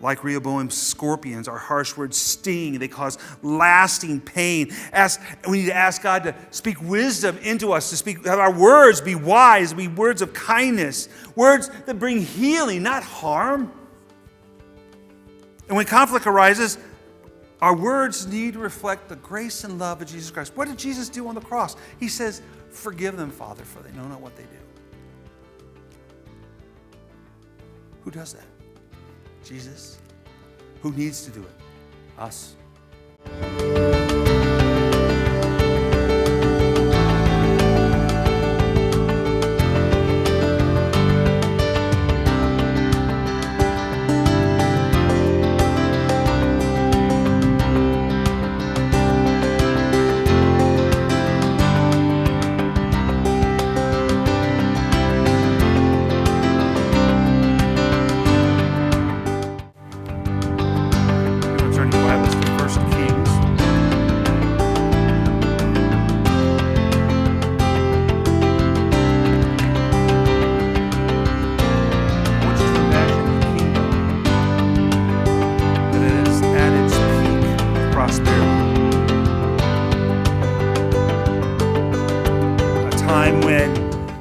Like Rehoboam's scorpions, our harsh words sting. They cause lasting pain. We need to ask God to speak wisdom into us, have our words be wise, be words of kindness, words that bring healing, not harm. And when conflict arises, our words need to reflect the grace and love of Jesus Christ. What did Jesus do on the cross? He says, "Forgive them, Father, for they know not what they do." Who does that? Jesus. Who needs to do it? Us.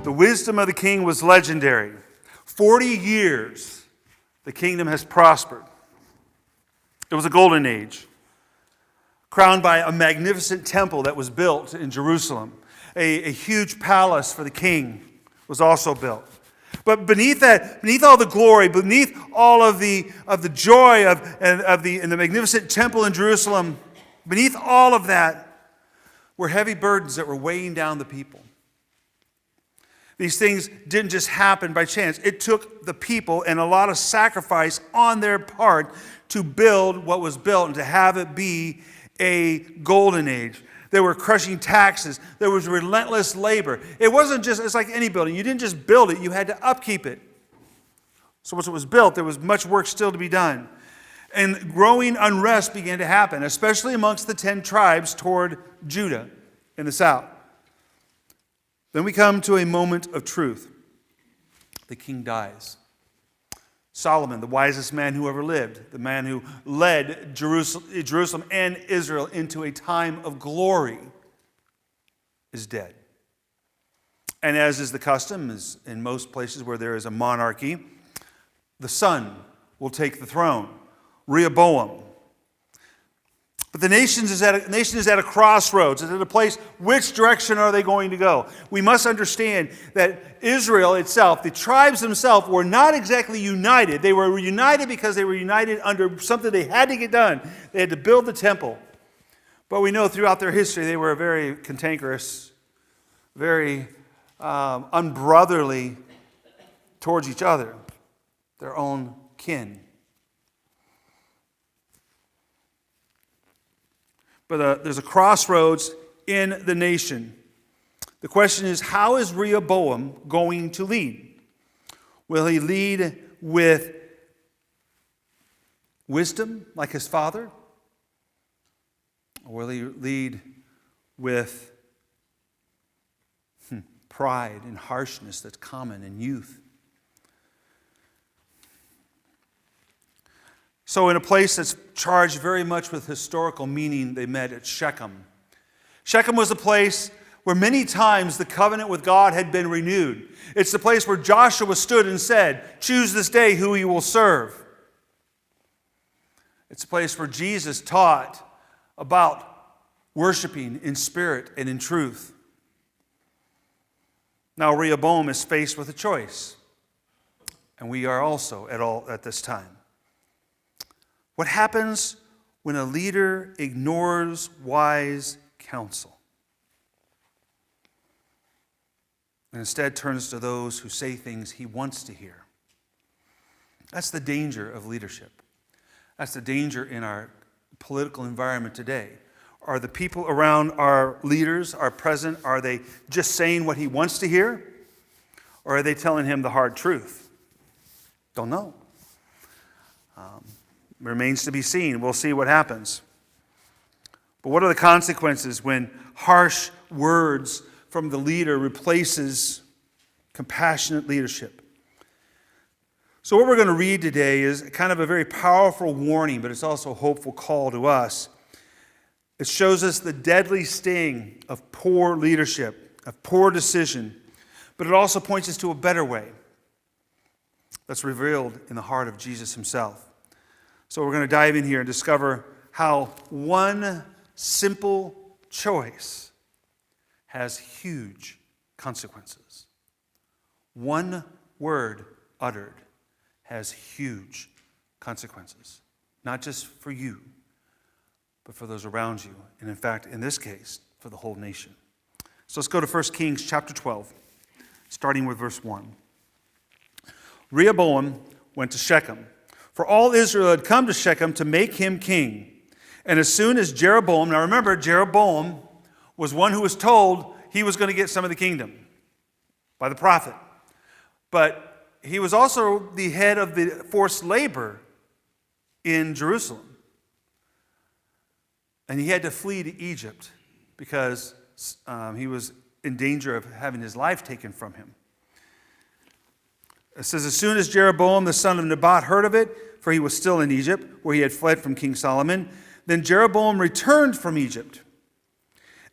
The wisdom of the king was legendary. 40 years the kingdom has prospered. It was a golden age, crowned by a magnificent temple that was built in Jerusalem. A huge palace for the king was also built. But beneath that, beneath all the glory, beneath all of the joy of the magnificent temple in Jerusalem, beneath all of that were heavy burdens that were weighing down the people. These things didn't just happen by chance. It took the people and a lot of sacrifice on their part to build what was built and to have it be a golden age. There were crushing taxes. There was relentless labor. It wasn't just, it's like any building. You didn't just build it, you had to upkeep it. So once it was built, there was much work still to be done. And growing unrest began to happen, especially amongst the 10 tribes toward Judah in the south. Then we come to a moment of truth. The king dies. Solomon, the wisest man who ever lived, the man who led Jerusalem and Israel into a time of glory, is dead. And as is the custom, is in most places where there is a monarchy, the son will take the throne, Rehoboam. But the nation is at a crossroads. It's at a place, which direction are they going to go? We must understand that Israel itself, the tribes themselves, were not exactly united. They were united because they were united under something they had to get done. They had to build the temple. But we know throughout their history they were very cantankerous, very unbrotherly towards each other, their own kin. But there's a crossroads in the nation. The question is, how is Rehoboam going to lead? Will he lead with wisdom like his father? Or will he lead with pride and harshness that's common in youth? So in a place that's charged very much with historical meaning, they met at Shechem. Shechem was a place where many times the covenant with God had been renewed. It's the place where Joshua stood and said, "Choose this day who you will serve." It's a place where Jesus taught about worshiping in spirit and in truth. Now Rehoboam is faced with a choice, and we are also at this time. What happens when a leader ignores wise counsel and instead turns to those who say things he wants to hear? That's the danger of leadership. That's the danger in our political environment today. Are the people around our leaders, our president, are they just saying what he wants to hear? Or are they telling him the hard truth? Don't know. Remains to be seen. We'll see what happens. But what are the consequences when harsh words from the leader replaces compassionate leadership? So what we're going to read today is kind of a very powerful warning, but it's also a hopeful call to us. It shows us the deadly sting of poor leadership, of poor decision, but it also points us to a better way that's revealed in the heart of Jesus himself. So we're going to dive in here and discover how one simple choice has huge consequences. One word uttered has huge consequences, not just for you, but for those around you, and in fact, in this case, for the whole nation. So let's go to 1 Kings chapter 12, starting with verse 1. Rehoboam went to Shechem, for all Israel had come to Shechem to make him king. And as soon as Jeroboam, now remember, Jeroboam was one who was told he was going to get some of the kingdom by the prophet. But he was also the head of the forced labor in Jerusalem. And he had to flee to Egypt because he was in danger of having his life taken from him. It says, as soon as Jeroboam the son of Nebat heard of it, for he was still in Egypt, where he had fled from King Solomon, then Jeroboam returned from Egypt.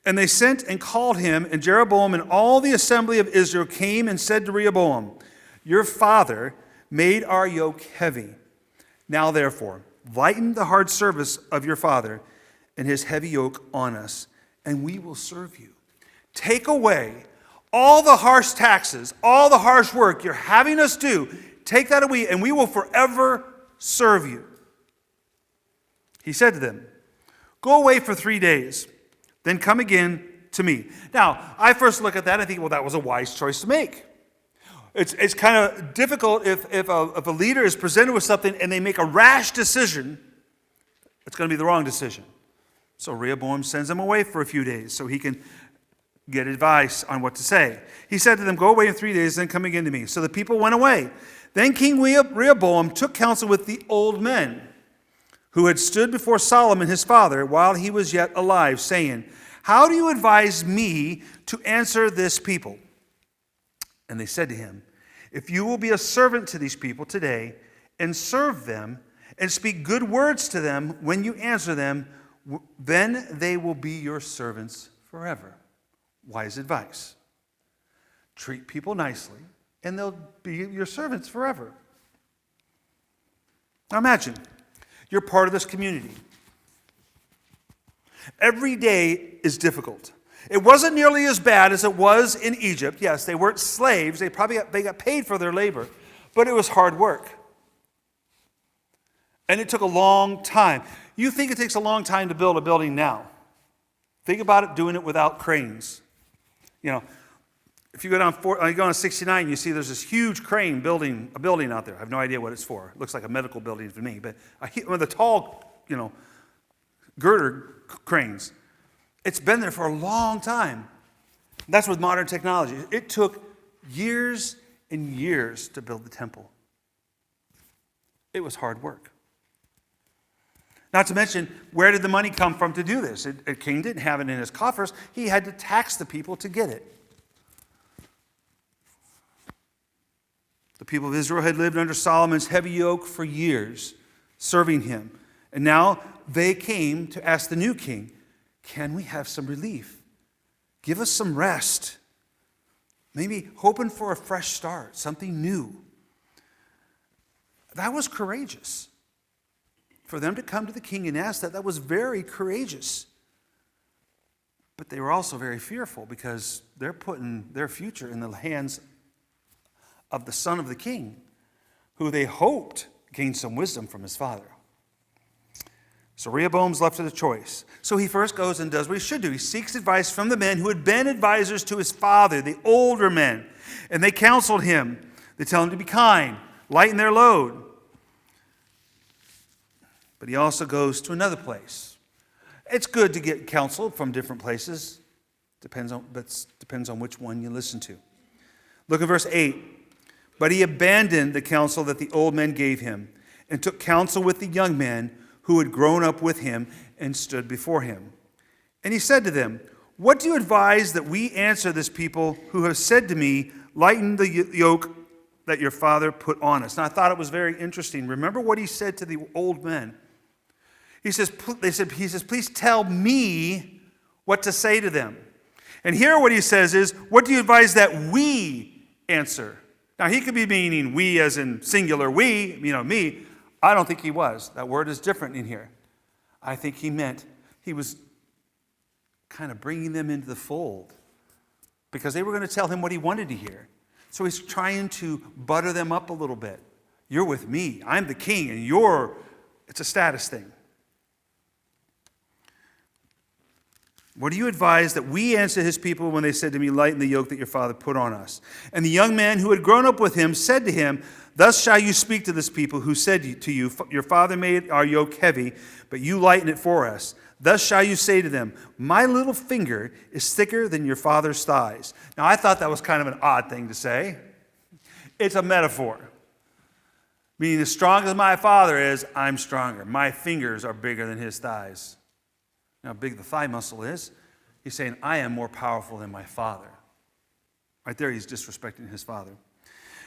And they sent and called him, and Jeroboam and all the assembly of Israel came and said to Rehoboam, your father made our yoke heavy. Now therefore, lighten the hard service of your father and his heavy yoke on us, and we will serve you. Take away all the harsh taxes, all the harsh work you're having us do. Take that away, and we will forever serve you. He said to them, go away for 3 days, then come again to me. Now, I first look at that and I think, well, that was a wise choice to make. It's kind of difficult if a leader is presented with something and they make a rash decision, it's going to be the wrong decision. So Rehoboam sends them away for a few days so he can get advice on what to say. He said to them, go away in 3 days, then come again to me. So the people went away. Then King Rehoboam took counsel with the old men who had stood before Solomon his father while he was yet alive, saying, how do you advise me to answer this people? And they said to him, if you will be a servant to these people today and serve them and speak good words to them when you answer them, then they will be your servants forever. Wise advice. Treat people nicely and they'll be your servants forever. Now imagine, you're part of this community. Every day is difficult. It wasn't nearly as bad as it was in Egypt. Yes, they weren't slaves. They got paid for their labor, but it was hard work. And it took a long time. You think it takes a long time to build a building now. Think about it doing it without cranes. You know, if you go on 69, you see there's this huge crane building a building out there. I have no idea what it's for. It looks like a medical building to me, but one of the tall, girder cranes. It's been there for a long time. That's with modern technology. It took years and years to build the temple. It was hard work. Not to mention, where did the money come from to do this? A king didn't have it in his coffers. He had to tax the people to get it. The people of Israel had lived under Solomon's heavy yoke for years, serving him. And now they came to ask the new king, can we have some relief? Give us some rest. Maybe hoping for a fresh start, something new. That was courageous. For them to come to the king and ask that was very courageous. But they were also very fearful because they're putting their future in the hands of the son of the king, who they hoped gained some wisdom from his father. So Rehoboam's left to the choice. So he first goes and does what he should do. He seeks advice from the men who had been advisors to his father, the older men. And they counseled him. They tell him to be kind, lighten their load. But he also goes to another place. It's good to get counsel from different places. Depends on which one you listen to. Look at verse 8. But he abandoned the counsel that the old men gave him and took counsel with the young men who had grown up with him and stood before him. And he said to them, what do you advise that we answer this people who have said to me, lighten the yoke that your father put on us. And I thought it was very interesting. Remember what he said to the old men. He says, please tell me what to say to them. And here what he says is, what do you advise that we answer? Now he could be meaning we as in singular we, me. I don't think he was. That word is different in here. I think he meant he was kind of bringing them into the fold because they were going to tell him what he wanted to hear. So he's trying to butter them up a little bit. You're with me. I'm the king, and it's a status thing. What do you advise that we answer his people when they said to me, lighten the yoke that your father put on us? And the young man who had grown up with him said to him, thus shall you speak to this people who said to you, your father made our yoke heavy, but you lighten it for us. Thus shall you say to them, my little finger is thicker than your father's thighs. Now, I thought that was kind of an odd thing to say. It's a metaphor. Meaning, as strong as my father is, I'm stronger. My fingers are bigger than his thighs. You know how big the thigh muscle is? He's saying, I am more powerful than my father. Right there, he's disrespecting his father.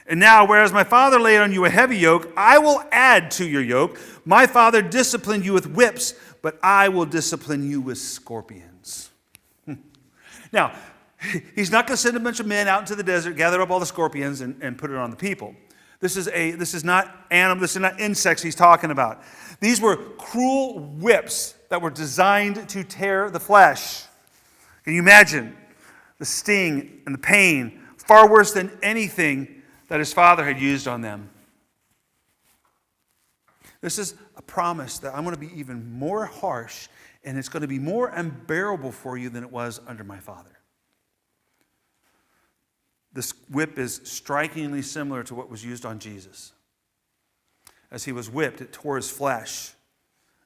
And now, whereas my father laid on you a heavy yoke, I will add to your yoke. My father disciplined you with whips, but I will discipline you with scorpions. Now, he's not going to send a bunch of men out into the desert, gather up all the scorpions, and put it on the people. This is not insects he's talking about. These were cruel whips that were designed to tear the flesh. Can you imagine the sting and the pain? Far worse than anything that his father had used on them. This is a promise that I'm going to be even more harsh, and it's going to be more unbearable for you than it was under my father. This whip is strikingly similar to what was used on Jesus. As he was whipped, it tore his flesh.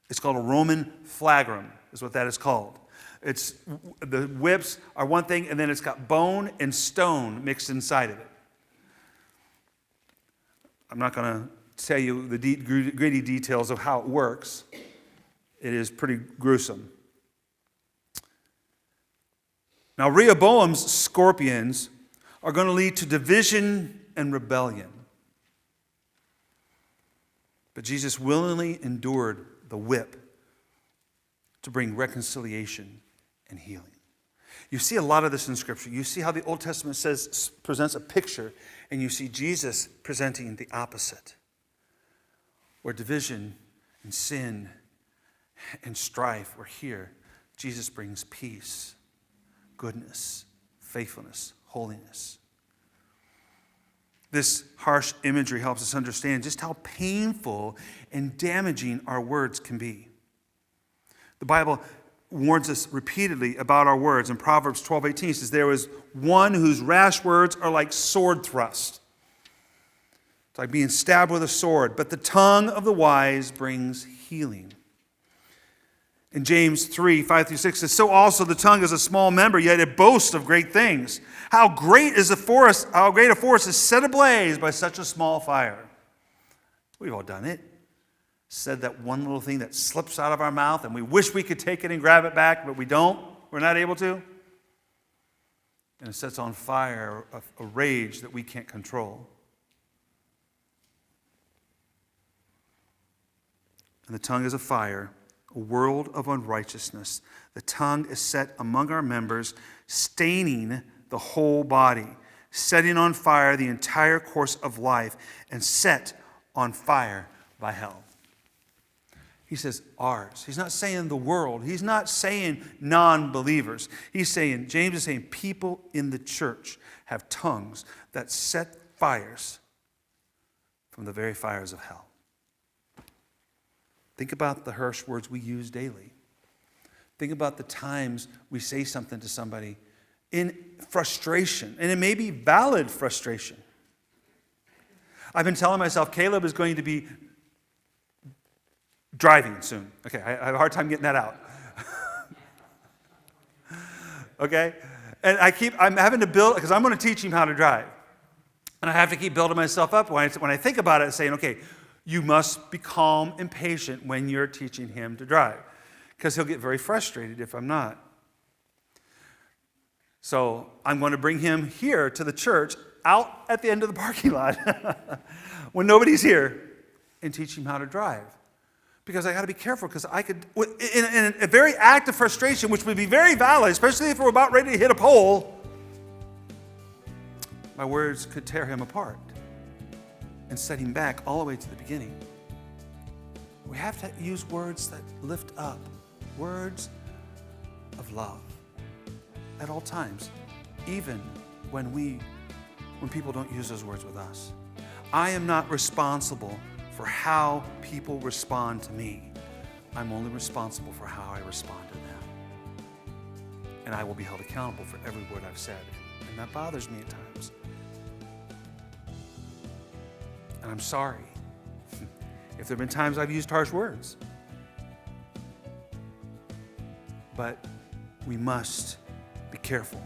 It's called a Roman flagrum, is what that is called. The whips are one thing, and then it's got bone and stone mixed inside of it. I'm not going to tell you the gritty details of how it works. It is pretty gruesome. Now, Rehoboam's scorpions are going to lead to division and rebellion. But Jesus willingly endured the whip to bring reconciliation and healing. You see a lot of this in Scripture. You see how the Old Testament presents a picture, and you see Jesus presenting the opposite, where division and sin and strife were here. Jesus brings peace, goodness, faithfulness, holiness. This harsh imagery helps us understand just how painful and damaging our words can be. The Bible warns us repeatedly about our words. In Proverbs 12:18 it says, there is one whose rash words are like sword thrust. It's like being stabbed with a sword. But the tongue of the wise brings healing. In James 3:5-6 it says, so also the tongue is a small member, yet it boasts of great things. How great a forest is set ablaze by such a small fire. We've all done it. Said that one little thing that slips out of our mouth, and we wish we could take it and grab it back, but we don't. We're not able to. And it sets on fire a rage that we can't control. And the tongue is a fire, a world of unrighteousness. The tongue is set among our members, staining the whole body, setting on fire the entire course of life, and set on fire by hell. He says ours. He's not saying the world. He's not saying non-believers. James is saying people in the church have tongues that set fires from the very fires of hell. Think about the harsh words we use daily. Think about the times we say something to somebody in frustration, and it may be valid frustration. I've been telling myself Caleb is going to be driving soon. Okay, I have a hard time getting that out. Okay? And I'm having to build, because I'm going to teach him how to drive. And I have to keep building myself up when I think about it, saying, okay, you must be calm and patient when you're teaching him to drive. Because he'll get very frustrated if I'm not. So I'm going to bring him here to the church out at the end of the parking lot when nobody's here and teach him how to drive. Because I got to be careful, because I could, in a very act of frustration, which would be very valid, especially if we're about ready to hit a pole, my words could tear him apart and set him back all the way to the beginning. We have to use words that lift up, words of love at all times, even when people don't use those words with us. I am not responsible for how people respond to me. I'm only responsible for how I respond to them. And I will be held accountable for every word I've said. And that bothers me at times. And I'm sorry if there have been times I've used harsh words. But we must be careful